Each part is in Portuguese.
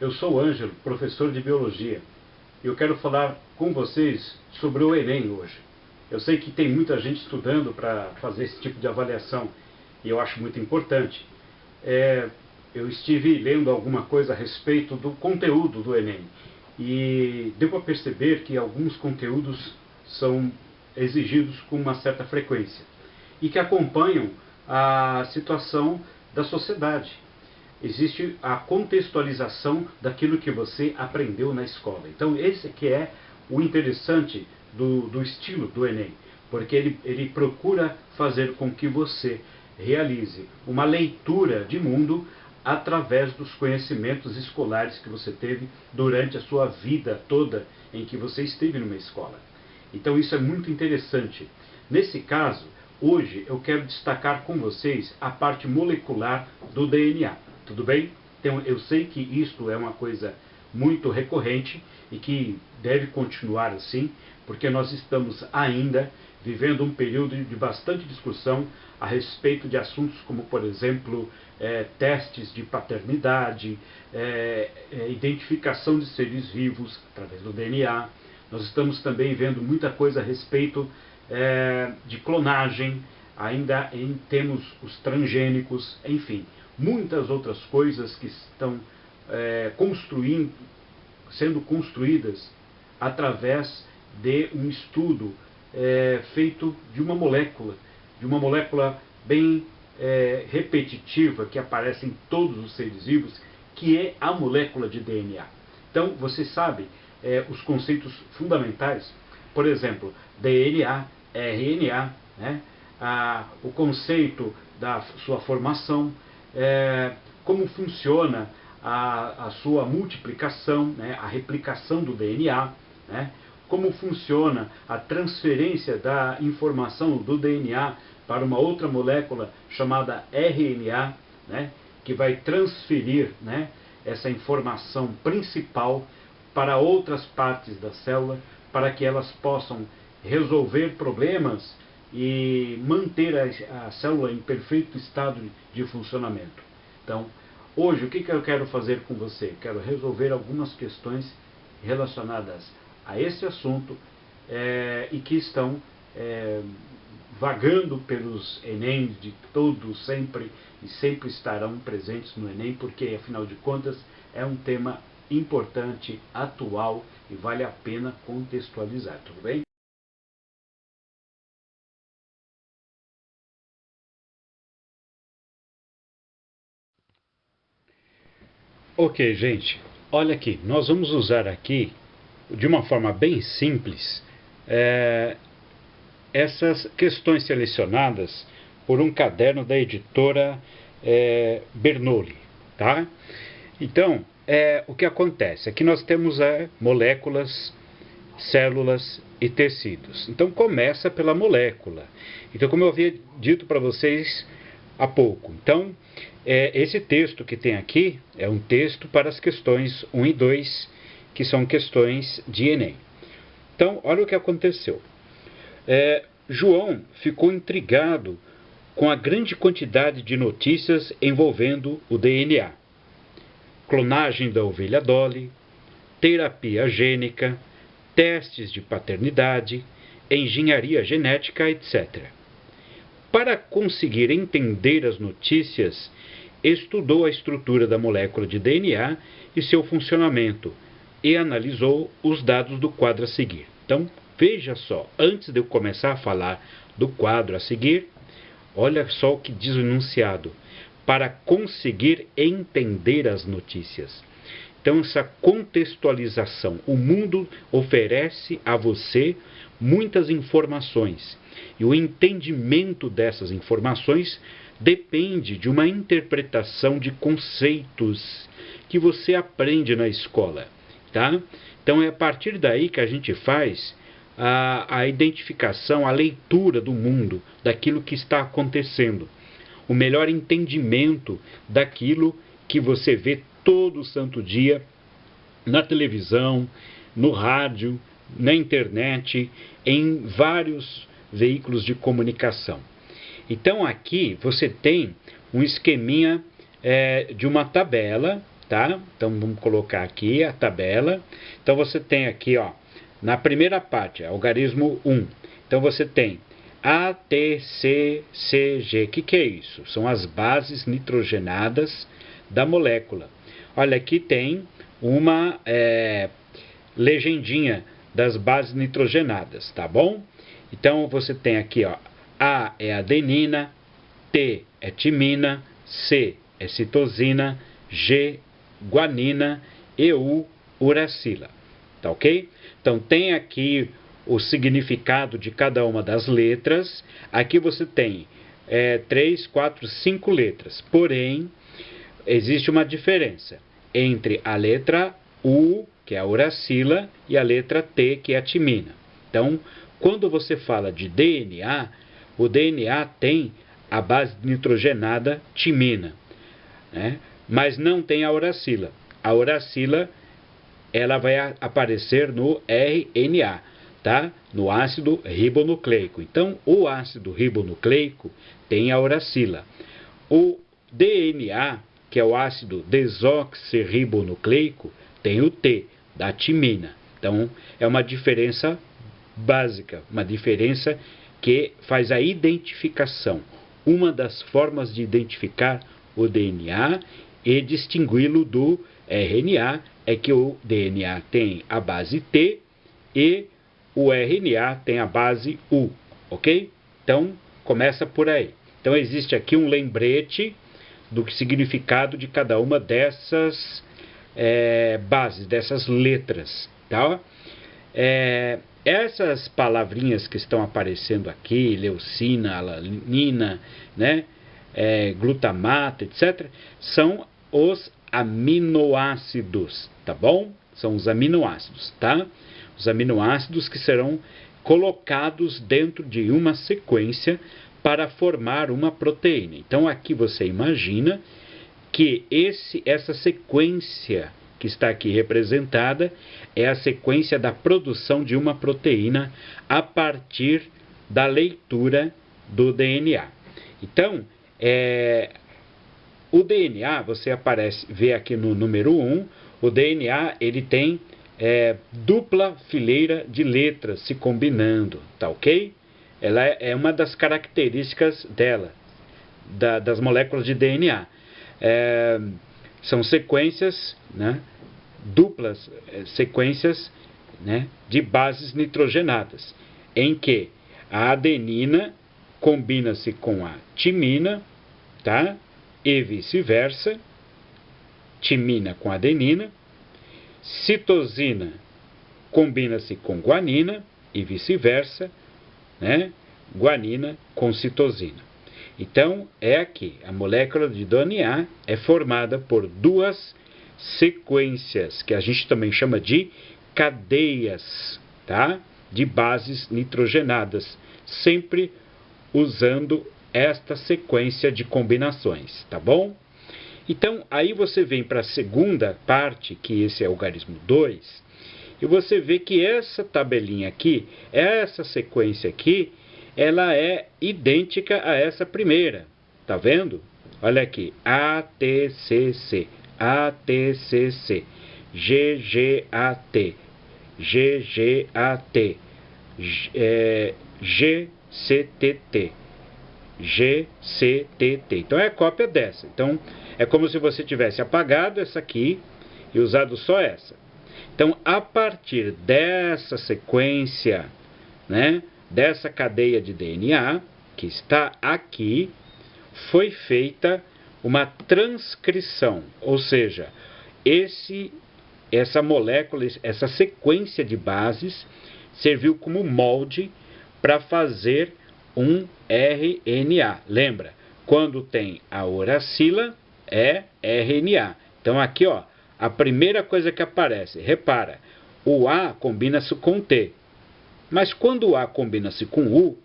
Eu sou o Ângelo, professor de Biologia. E eu quero falar com vocês sobre o Enem hoje. Eu sei que tem muita gente estudando para fazer esse tipo de avaliação e eu acho muito importante. Eu estive lendo alguma coisa a respeito do conteúdo do Enem e deu para perceber que alguns conteúdos são exigidos com uma certa frequência e que acompanham a situação da sociedade. Existe a contextualização daquilo que você aprendeu na escola. Então esse que é o interessante do estilo do Enem, porque ele procura fazer com que você realize uma leitura de mundo através dos conhecimentos escolares que você teve durante a sua vida toda em que você esteve numa escola. Então isso é muito interessante. Nesse caso, hoje eu quero destacar com vocês a parte molecular do DNA. Tudo bem? Então eu sei que isto é uma coisa muito recorrente e que deve continuar assim, porque nós estamos ainda vivendo um período de bastante discussão a respeito de assuntos como, por exemplo, testes de paternidade, identificação de seres vivos através do DNA. Nós estamos também vendo muita coisa a respeito de clonagem, ainda temos os transgênicos, enfim, muitas outras coisas que estão sendo construídas através de um estudo feito de uma molécula bem repetitiva que aparece em todos os seres vivos, que é a molécula de DNA. Então, você sabe os conceitos fundamentais, por exemplo, DNA, RNA, né? O conceito da sua formação, como funciona a sua multiplicação, né? A replicação do DNA, né? Como funciona a transferência da informação do DNA para uma outra molécula chamada RNA, né? Que vai transferir, né? Essa informação principal para outras partes da célula, para que elas possam resolver problemas e manter a célula em perfeito estado de funcionamento. Então, hoje, o que eu quero fazer com você? Quero resolver algumas questões relacionadas a esse assunto e que estão vagando pelos Enems de todos sempre e sempre estarão presentes no Enem, porque, afinal de contas, é um tema importante, atual e vale a pena contextualizar, tudo bem? Ok, gente, olha aqui, nós vamos usar aqui, de uma forma bem simples, essas questões selecionadas por um caderno da editora Bernoulli, tá? Então, o que acontece? Aqui nós temos moléculas, células e tecidos. Então começa pela molécula. Então, como eu havia dito para vocês há pouco, então esse texto que tem aqui é um texto para as questões 1 e 2, que são questões de Enem. Então, olha o que aconteceu. João ficou intrigado com a grande quantidade de notícias envolvendo o DNA. Clonagem da ovelha Dolly, terapia gênica, testes de paternidade, engenharia genética, etc. Para conseguir entender as notícias, estudou a estrutura da molécula de DNA e seu funcionamento e analisou os dados do quadro a seguir. Então, veja só, antes de eu começar a falar do quadro a seguir, olha só o que diz o enunciado: para conseguir entender as notícias. Então, essa contextualização, o mundo oferece a você muitas informações e o entendimento dessas informações depende de uma interpretação de conceitos que você aprende na escola, tá? Então, é a partir daí que a gente faz a identificação, a leitura do mundo, daquilo que está acontecendo, o melhor entendimento daquilo que você vê todo santo dia na televisão, no rádio, na internet, em vários veículos de comunicação. Então aqui você tem um esqueminha de uma tabela, tá? Então vamos colocar aqui a tabela. Então você tem aqui, ó, na primeira parte, algarismo 1. Então você tem A, T, C, C, G. O que é isso? São as bases nitrogenadas da molécula. Olha, aqui tem uma legendinha das bases nitrogenadas, tá bom? Então você tem aqui, ó, A é adenina, T é timina, C é citosina, G, guanina e U, uracila. Tá ok? Então tem aqui o significado de cada uma das letras. Aqui você tem 3, 4, 5 letras. Porém, existe uma diferença entre a letra U, que é a uracila, e a letra T, que é a timina. Então, quando você fala de DNA, o DNA tem a base nitrogenada timina, né? Mas não tem a uracila. A uracila, ela vai aparecer no RNA, tá? No ácido ribonucleico. Então, o ácido ribonucleico tem a uracila. O DNA, que é o ácido desoxirribonucleico, tem o T, da timina. Então, é uma diferença básica, uma diferença que faz a identificação. Uma das formas de identificar o DNA e distingui-lo do RNA é que o DNA tem a base T e o RNA tem a base U, ok? Então, começa por aí. Então, existe aqui um lembrete do significado de cada uma dessas bases, dessas letras, tá? Essas palavrinhas que estão aparecendo aqui, leucina, alanina, né, glutamato, etc., são os aminoácidos, tá bom? São os aminoácidos, tá? Os aminoácidos que serão colocados dentro de uma sequência para formar uma proteína. Então aqui você imagina que essa sequência que está aqui representada é a sequência da produção de uma proteína a partir da leitura do DNA. Então, o DNA, você vê aqui no número 1, o DNA ele tem dupla fileira de letras se combinando, tá ok? Ela é uma das características dela, das moléculas de DNA. São sequências, né, duplas sequências, né, de bases nitrogenadas, em que a adenina combina-se com a timina, tá? E vice-versa, timina com adenina, citosina combina-se com guanina e vice-versa, né? Guanina com citosina. Então, aqui, a molécula de DNA é formada por duas sequências, que a gente também chama de cadeias, tá? De bases nitrogenadas, sempre usando esta sequência de combinações, tá bom? Então, aí você vem para a segunda parte, que esse é o algarismo 2, e você vê que essa tabelinha aqui, essa sequência aqui, ela é idêntica a essa primeira, tá vendo? Olha aqui, ATCC, ATCC, GGAT, GGAT, GCTT, GCTT. Então é a cópia dessa. Então é como se você tivesse apagado essa aqui e usado só essa. Então, a partir dessa sequência, né, dessa cadeia de DNA que está aqui, foi feita uma transcrição, ou seja, essa molécula, essa sequência de bases serviu como molde para fazer um RNA. Lembra? Quando tem a uracila, é RNA. Então aqui, ó, a primeira coisa que aparece, repara, o A combina-se com T. Mas quando o A combina-se com U,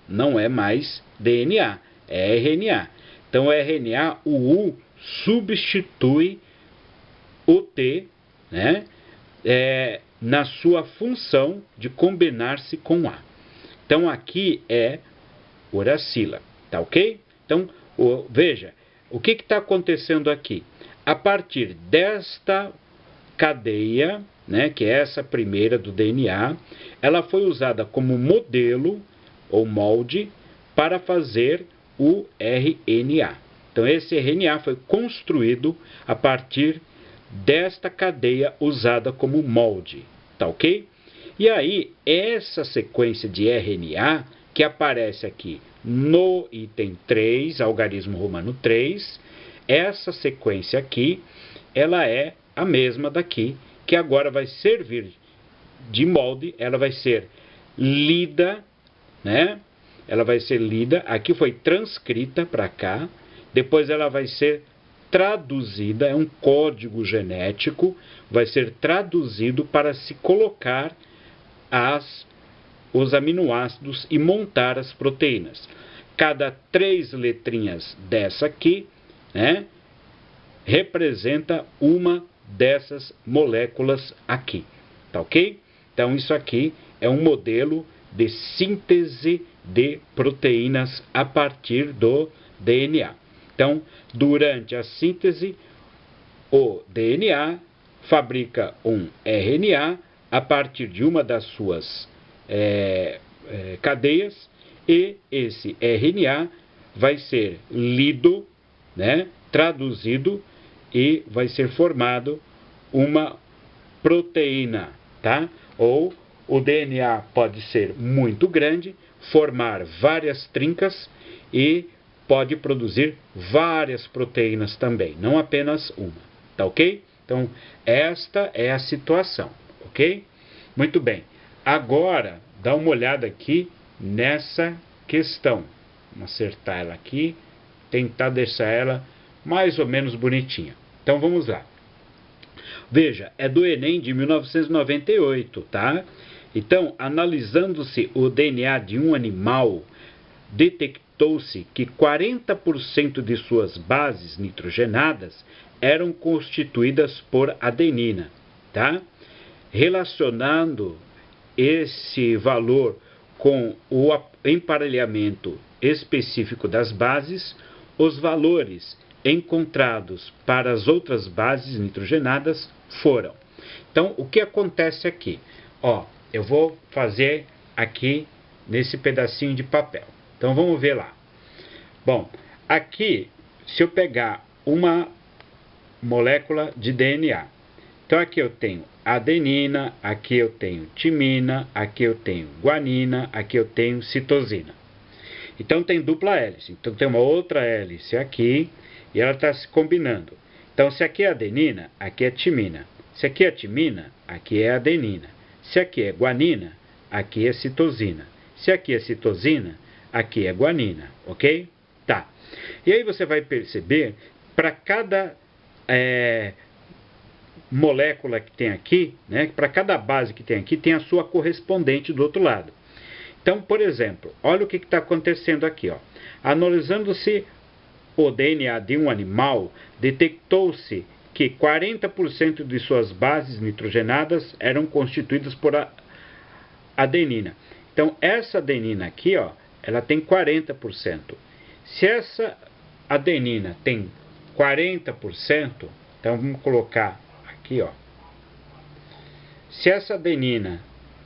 não é mais DNA, é RNA. Então, o RNA, o U substitui o T, né, na sua função de combinar-se com o A. Então, aqui é uracila, tá ok? Então, veja, o que está acontecendo aqui? a partir desta cadeia, né, que é essa primeira do DNA, ela foi usada como modelo ou molde para fazer o RNA. Então esse RNA foi construído a partir desta cadeia usada como molde, tá ok? E aí essa sequência de RNA que aparece aqui no item 3, algarismo romano 3, essa sequência aqui, ela é a mesma daqui, que agora vai servir de molde, ela vai ser lida, né? Ela vai ser lida, aqui foi transcrita para cá, depois ela vai ser traduzida, é um código genético, vai ser traduzido para se colocar os aminoácidos e montar as proteínas. Cada 3 letrinhas dessa aqui, né, representa uma dessas moléculas aqui, tá ok? Então isso aqui é um modelo de síntese de proteínas a partir do DNA. Então, durante a síntese, o DNA fabrica um RNA a partir de uma das suas cadeias, e esse RNA vai ser lido, né, traduzido, e vai ser formado uma proteína, tá? Ou o DNA pode ser muito grande, formar várias trincas e pode produzir várias proteínas também, não apenas uma, tá ok? Então, esta é a situação, ok? Muito bem. Agora, dá uma olhada aqui nessa questão. Vamos acertar ela aqui, tentar deixar ela mais ou menos bonitinha. Então, vamos lá. Veja, é do Enem de 1998, tá? Então, analisando-se o DNA de um animal, detectou-se que 40% de suas bases nitrogenadas eram constituídas por adenina, tá? Relacionando esse valor com o emparelhamento específico das bases, os valores encontrados para as outras bases nitrogenadas foram. Então, o que acontece aqui? Ó, eu vou fazer aqui nesse pedacinho de papel. Então, vamos ver lá. Bom, aqui, se eu pegar uma molécula de DNA, então aqui eu tenho adenina, aqui eu tenho timina, aqui eu tenho guanina, aqui eu tenho citosina. Então tem dupla hélice, então tem uma outra hélice aqui e ela está se combinando. Então se aqui é adenina, aqui é timina. Se aqui é timina, aqui é adenina. Se aqui é guanina, aqui é citosina. Se aqui é citosina, aqui é guanina, ok? Tá. E aí você vai perceber, para cada molécula que tem aqui, né, para cada base que tem aqui, tem a sua correspondente do outro lado. Então, por exemplo, olha o que está acontecendo aqui. Ó. Analisando-se o DNA de um animal, detectou-se que 40% de suas bases nitrogenadas eram constituídas por adenina. Então, essa adenina aqui, ó, ela tem 40%. Se essa adenina tem 40%, então vamos colocar aqui, ó. Se essa adenina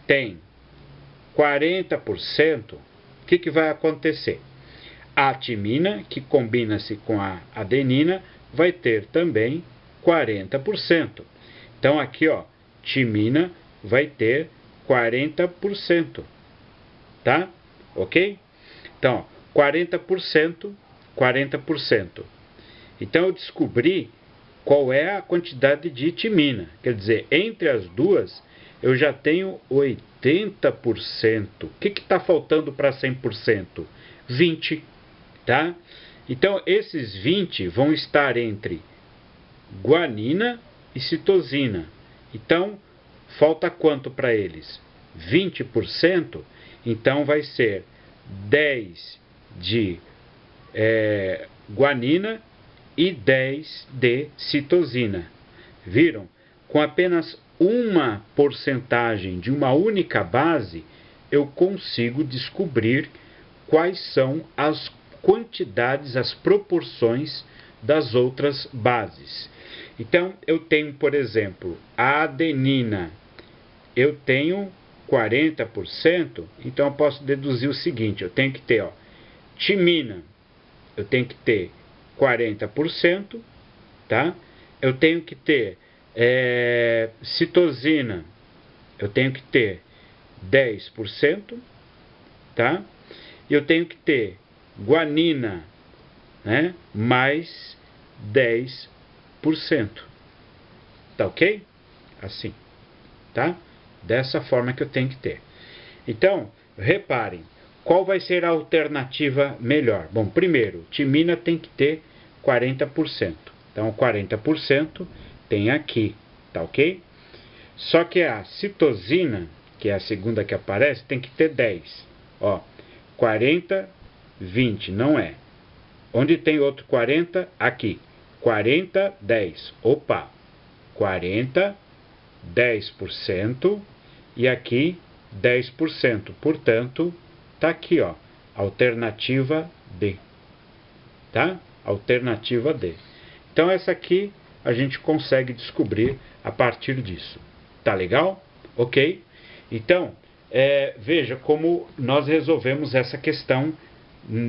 tem 40%, o que vai acontecer? A timina, que combina-se com a adenina, vai ter também 40%. Então aqui, ó, timina vai ter 40%, tá? Ok? Então, ó, 40%, 40%. Então eu descobri qual é a quantidade de timina. Quer dizer, entre as duas, eu já tenho 80%. O que está faltando para 100%? 20%, tá? Então, esses 20 vão estar entre guanina e citosina. Então, falta quanto para eles? 20%. Então, vai ser 10 de guanina e 10 de citosina. Viram? Com apenas uma porcentagem de uma única base, eu consigo descobrir quais são as quantidades, as proporções das outras bases. Então, eu tenho, por exemplo, a adenina, eu tenho 40%, então eu posso deduzir o seguinte, eu tenho que ter, ó, timina, eu tenho que ter 40%, tá? Eu tenho que ter citosina, eu tenho que ter 10%, tá? E eu tenho que ter guanina, né, mais 10%. Tá ok? Assim, tá? Dessa forma que eu tenho que ter. Então, reparem, qual vai ser a alternativa melhor? Bom, primeiro, timina tem que ter 40%. Então, 40% tem aqui, tá ok? Só que a citosina, que é a segunda que aparece, tem que ter 10. Ó, 40, 20, não é. Onde tem outro 40? Aqui. 40, 10. Opa, 40, 10%, e aqui 10%. Portanto, tá aqui, ó, alternativa D. Tá? Alternativa D. Então, essa aqui a gente consegue descobrir a partir disso. Tá legal? Ok? Então, veja como nós resolvemos essa questão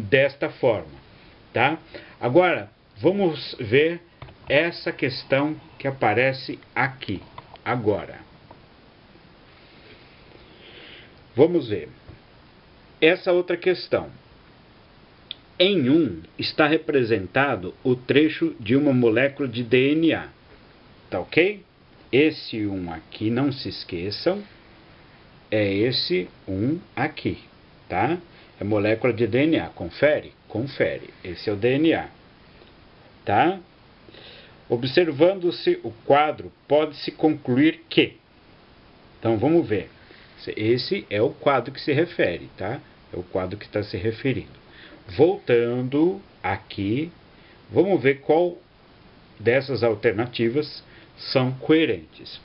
desta forma. Tá? Agora, vamos ver essa questão que aparece aqui, agora. Vamos ver. Essa outra questão. Em 1 está representado o trecho de uma molécula de DNA. Tá ok? Esse 1 aqui, não se esqueçam, é esse 1 aqui, tá? É molécula de DNA. Confere? Confere. Esse é o DNA. Tá? Observando-se o quadro, pode-se concluir que... Então, vamos ver. Esse é o quadro que se refere, tá? É o quadro que está se referindo. Voltando aqui, vamos ver qual dessas alternativas são coerentes.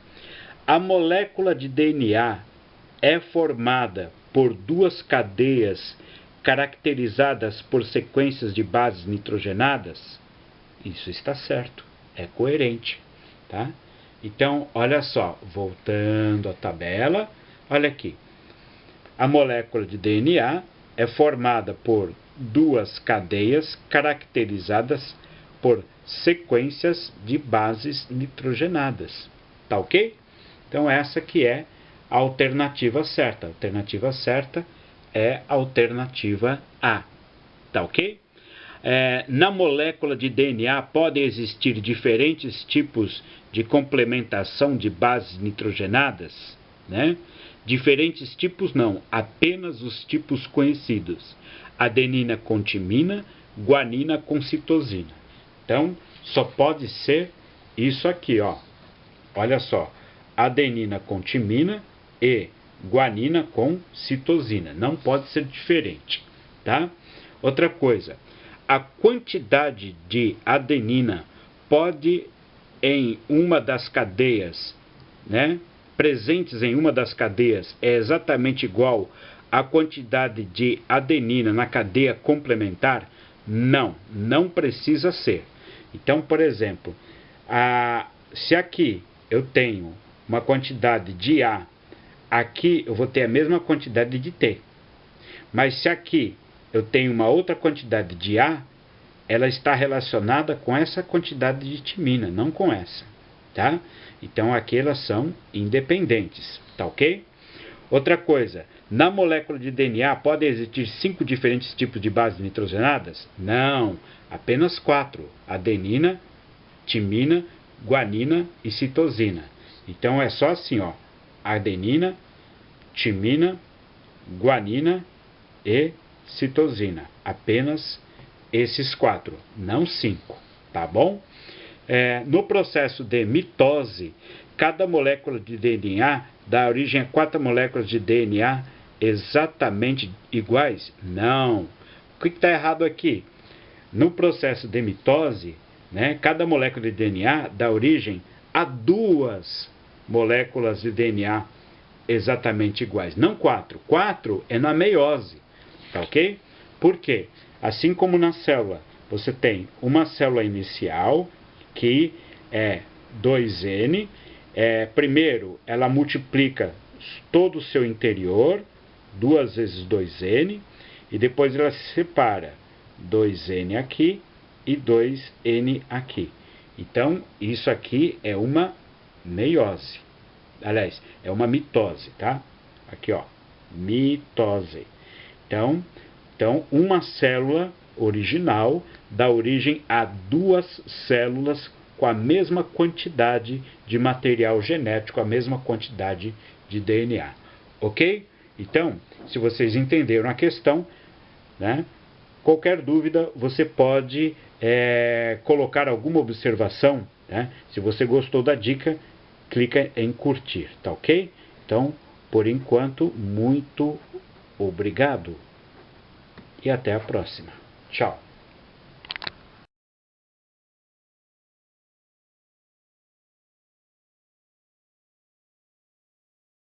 A molécula de DNA é formada por duas cadeias caracterizadas por sequências de bases nitrogenadas? Isso está certo, é coerente, tá? Então, olha só, voltando à tabela, olha aqui. A molécula de DNA é formada por duas cadeias caracterizadas por sequências de bases nitrogenadas. Tá ok? Então, essa que é a alternativa certa. A alternativa certa é a alternativa A. Tá ok? Na molécula de DNA podem existir diferentes tipos de complementação de bases nitrogenadas, né? Diferentes tipos não, apenas os tipos conhecidos. Adenina com timina, guanina com citosina. Então, só pode ser isso aqui, ó. Olha só, adenina com timina e guanina com citosina. Não pode ser diferente, tá? Outra coisa, a quantidade de adenina pode em uma das cadeias, né, presentes em uma das cadeias é exatamente igual à quantidade de adenina na cadeia complementar? Não, não precisa ser. Então, por exemplo, se aqui eu tenho uma quantidade de A, aqui eu vou ter a mesma quantidade de T. Mas se aqui eu tenho uma outra quantidade de A, ela está relacionada com essa quantidade de timina, não com essa, tá? Então aqui elas são independentes, tá ok? Outra coisa, na molécula de DNA podem existir 5 diferentes tipos de bases nitrogenadas? Não, apenas 4, adenina, timina, guanina e citosina. Então é só assim, ó, adenina, timina, guanina e citosina, apenas esses 4, não 5, tá bom? No processo de mitose, cada molécula de DNA dá origem a 4 moléculas de DNA exatamente iguais? Não. O que está errado aqui? No processo de mitose, né, cada molécula de DNA dá origem a 2 moléculas de DNA exatamente iguais, não 4. 4 é na meiose, tá ok? Por quê? Assim como na célula, você tem uma célula inicial que é 2N. Primeiro, ela multiplica todo o seu interior, 2 vezes 2N, e depois ela se separa, 2N aqui e 2N aqui. Então, isso aqui é uma meiose. Aliás, é uma mitose, tá? Aqui, ó, mitose. Então, uma célula original dá origem a duas células com a mesma quantidade de material genético, a mesma quantidade de DNA. Ok? Então, se vocês entenderam a questão, né, qualquer dúvida, você pode colocar alguma observação, né? Se você gostou da dica, clica em curtir, tá ok? Então, por enquanto, muito obrigado e até a próxima. Tchau!